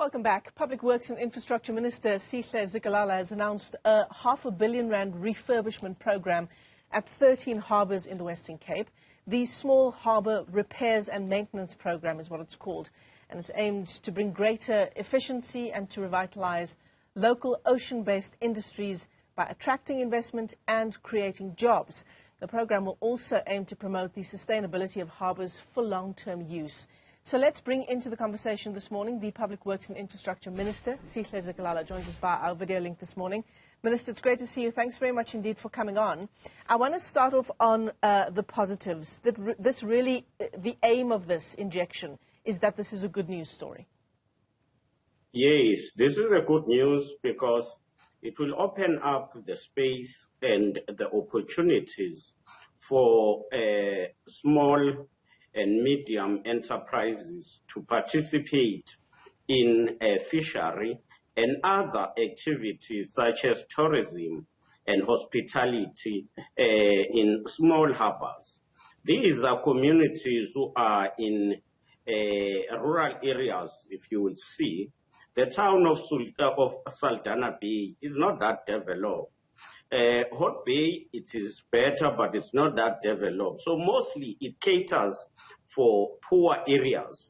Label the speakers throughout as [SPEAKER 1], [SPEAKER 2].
[SPEAKER 1] Welcome back. Public Works and Infrastructure Minister Sihle Zikalala has announced a R500 million refurbishment program at 13 harbours in the Western Cape. The Small Harbour Repairs and Maintenance Program is what it's called, and it's aimed to bring greater efficiency and to revitalise local ocean-based industries by attracting investment and creating jobs. The program will also aim to promote the sustainability of harbours for long-term use. So let's bring into the conversation this morning the Public Works and Infrastructure Minister, Sihle Zikalala, joins us via our video link this morning. Minister, it's great to see you. Thanks very much indeed for coming on. I want to start off on the positives. The aim of this injection is that this is a good news story.
[SPEAKER 2] Yes, this is a good news because it will open up the space and the opportunities for small and medium enterprises to participate in fishery and other activities such as tourism and hospitality in small harbours. These are communities who are in rural areas. If you will see, the town of Saldanha Bay is not that developed. Hot Bay, it is better, but it's not that developed. So mostly it caters for poor areas.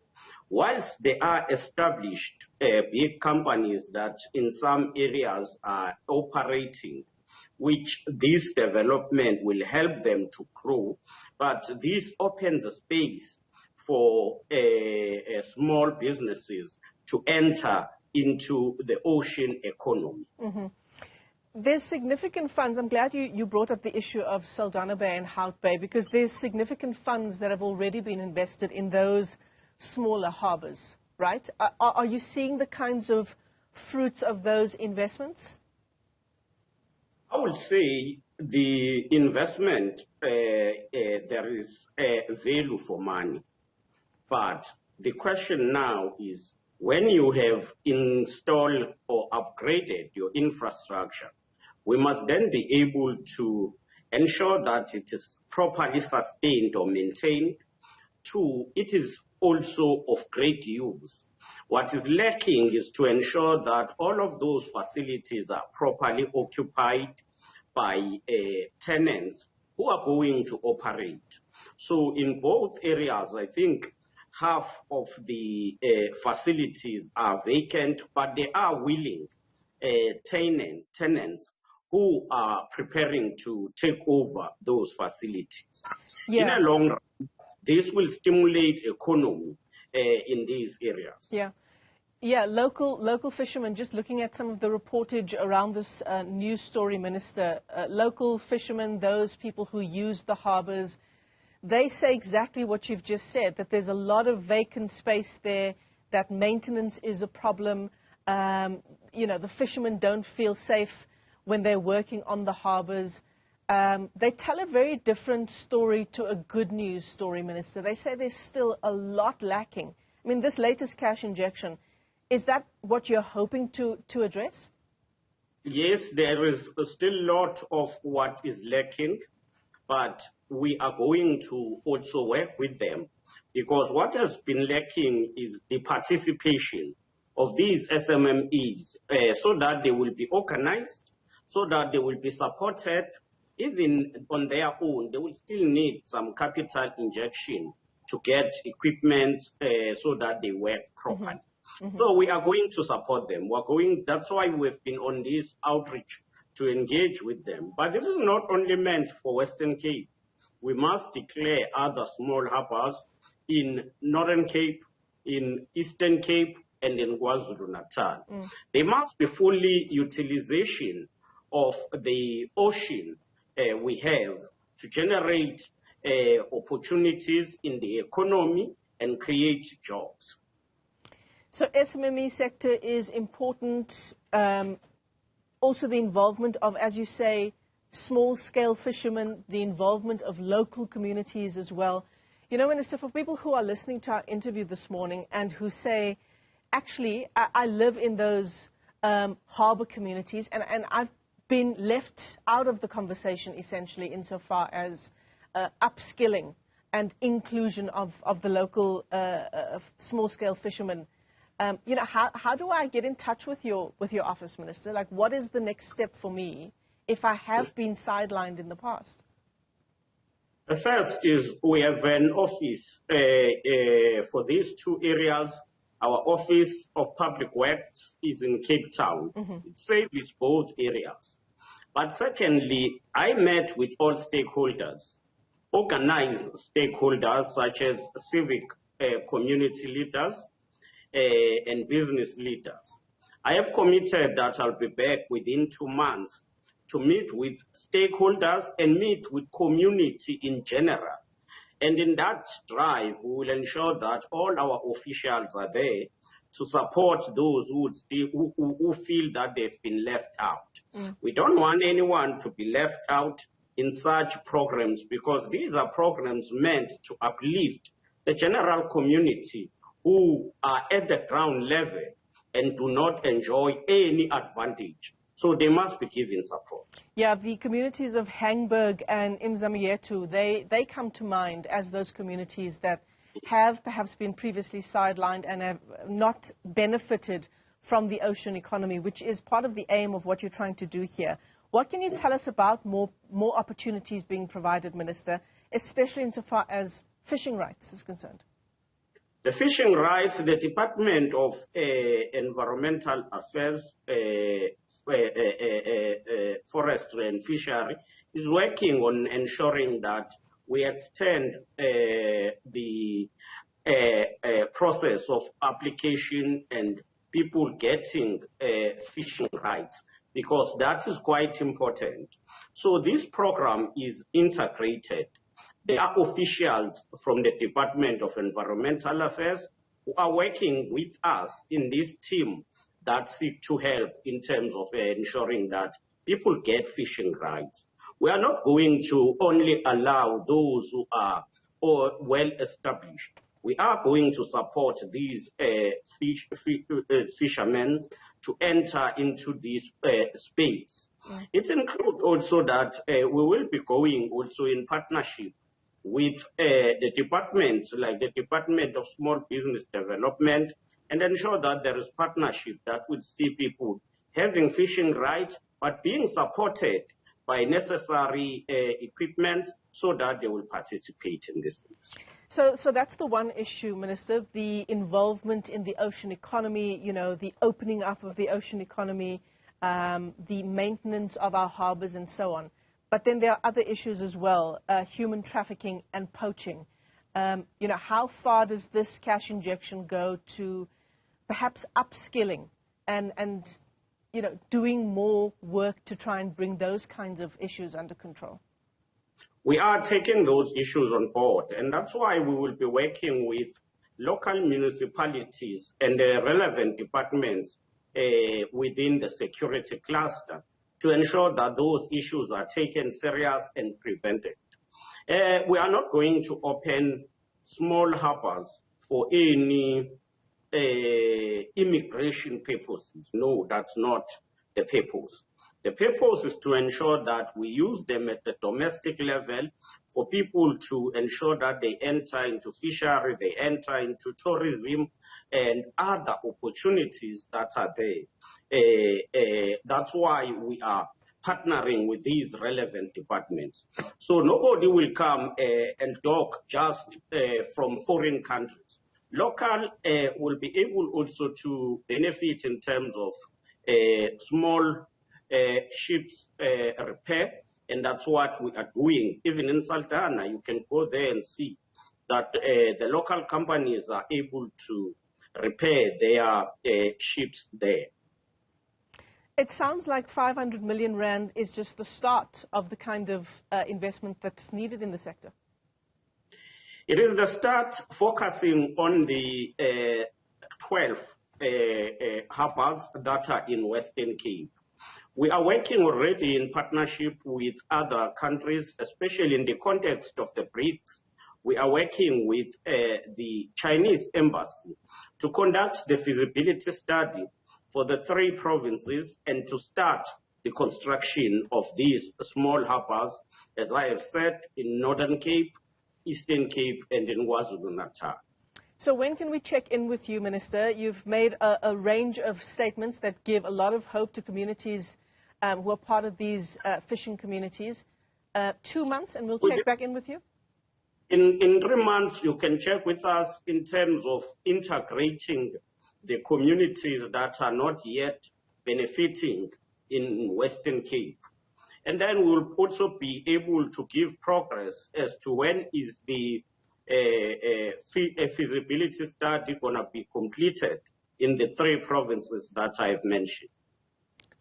[SPEAKER 2] Whilst there are established big companies that in some areas are operating, which this development will help them to grow, but this opens a space for small businesses to enter into the ocean economy.
[SPEAKER 1] Mm-hmm. There's significant funds. I'm glad you brought up the issue of Saldanha Bay and Hout Bay, because there's significant funds that have already been invested in those smaller harbours, right? Are you seeing the kinds of fruits of those investments?
[SPEAKER 2] I would say the investment, there is a value for money. But the question now is, when you have installed or upgraded your infrastructure, we must then be able to ensure that it is properly sustained or maintained. Two, it is also of great use. What is lacking is to ensure that all of those facilities are properly occupied by tenants who are going to operate. So in both areas, I think half of the facilities are vacant, but they are willing tenants who are preparing to take over those facilities.
[SPEAKER 1] Yeah.
[SPEAKER 2] In the long run, this will stimulate economy in these areas.
[SPEAKER 1] Yeah, local fishermen, just looking at some of the reportage around this news story, Minister, local fishermen, those people who use the harbours, they say exactly what you've just said, that there's a lot of vacant space there, that maintenance is a problem. The fishermen don't feel safe when they're working on the harbours. They tell a very different story to a good news story, Minister. They say there's still a lot lacking. I mean, this latest cash injection, is that what you're hoping to address?
[SPEAKER 2] Yes, there is still a lot of what is lacking, but we are going to also work with them, because what has been lacking is the participation of these SMMEs so that they will be organized, so that they will be supported. Even on their own, they will still need some capital injection to get equipment so that they work properly. Mm-hmm. Mm-hmm. So we are going to support them. That's why we've been on this outreach to engage with them. But this is not only meant for Western Cape. We must declare other small harbours in Northern Cape, in Eastern Cape, and in KwaZulu-Natal. They must be fully utilization of the ocean we have to generate opportunities in the economy and create jobs.
[SPEAKER 1] So SMME sector is important. Also the involvement of, as you say, small-scale fishermen, the involvement of local communities as well. You know, Minister, for people who are listening to our interview this morning and who say, actually, I live in those harbour communities and I've been left out of the conversation, essentially, insofar as upskilling and inclusion of the local small-scale fishermen. How do I get in touch with your office, Minister? Like, what is the next step for me if I have been sidelined in the past?
[SPEAKER 2] The first is we have an office for these two areas. Our Office of Public Works is in Cape Town. It services both areas. But secondly, I met with all stakeholders, organized stakeholders such as civic community leaders and business leaders. I have committed that I'll be back within 2 months to meet with stakeholders and meet with community in general. And in that drive, we will ensure that all our officials are there to support those who feel that they've been left out. We don't want anyone to be left out in such programs, because these are programs meant to uplift the general community who are at the ground level and do not enjoy any advantage. So they must be given support.
[SPEAKER 1] Yeah, the communities of Hangberg and Imzamietu, they come to mind as those communities that have perhaps been previously sidelined and have not benefited from the ocean economy, which is part of the aim of what you're trying to do here. What can you tell us about more opportunities being provided, Minister, especially insofar as fishing rights is concerned?
[SPEAKER 2] The fishing rights, the Department of Environmental Affairs, Forestry and Fishery is working on ensuring that we extend the process of application and people getting fishing rights, because that is quite important. So this program is integrated. There are officials from the Department of Environmental Affairs who are working with us in this team that seek to help in terms of ensuring that people get fishing rights. We are not going to only allow those who are well established. We are going to support these fishermen to enter into this space. It includes also that we will be going also in partnership with the departments like the Department of Small Business Development, and ensure that there is partnership that would see people having fishing rights, but being supported by necessary equipment so that they will participate in this.
[SPEAKER 1] So that's the one issue, Minister, the involvement in the ocean economy, you know, the opening up of the ocean economy, the maintenance of our harbours and so on. But then there are other issues as well, human trafficking and poaching. You know, how far does this cash injection go to perhaps upskilling and you know, doing more work to try and bring those kinds of issues under control?
[SPEAKER 2] We are taking those issues on board, and that's why we will be working with local municipalities and the relevant departments within the security cluster to ensure that those issues are taken serious and prevented. We are not going to open small harbours for any immigration purposes. No, that's not the purpose. The purpose is to ensure that we use them at the domestic level for people to ensure that they enter into fishery, they enter into tourism and other opportunities that are there. That's why we are partnering with these relevant departments. So nobody will come and dock just from foreign countries. Local will be able also to benefit in terms of small ships repair, and that's what we are doing. Even in Saldanha, you can go there and see that the local companies are able to repair their ships there.
[SPEAKER 1] It sounds like 500 million rand is just the start of the kind of investment that's needed in the sector.
[SPEAKER 2] It is the start, focusing on the 12 harbours that are in Western Cape. We are working already in partnership with other countries, especially in the context of the BRICS. We are working with the Chinese embassy to conduct the feasibility study for the 3 provinces and to start the construction of these small harbours, as I have said, in Northern Cape, Eastern Cape, and in KwaZulu-Natal.
[SPEAKER 1] So when can we check in with you, Minister? You've made a range of statements that give a lot of hope to communities who are part of these fishing communities. 2 months and we'll check back in with you?
[SPEAKER 2] In 3 months, you can check with us in terms of integrating the communities that are not yet benefiting in Western Cape. And then we'll also be able to give progress as to when is the feasibility study going to be completed in the 3 provinces that I've mentioned.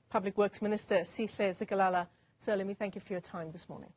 [SPEAKER 1] Public Works Minister Sihle Zikalala. Sir, let me thank you for your time this morning.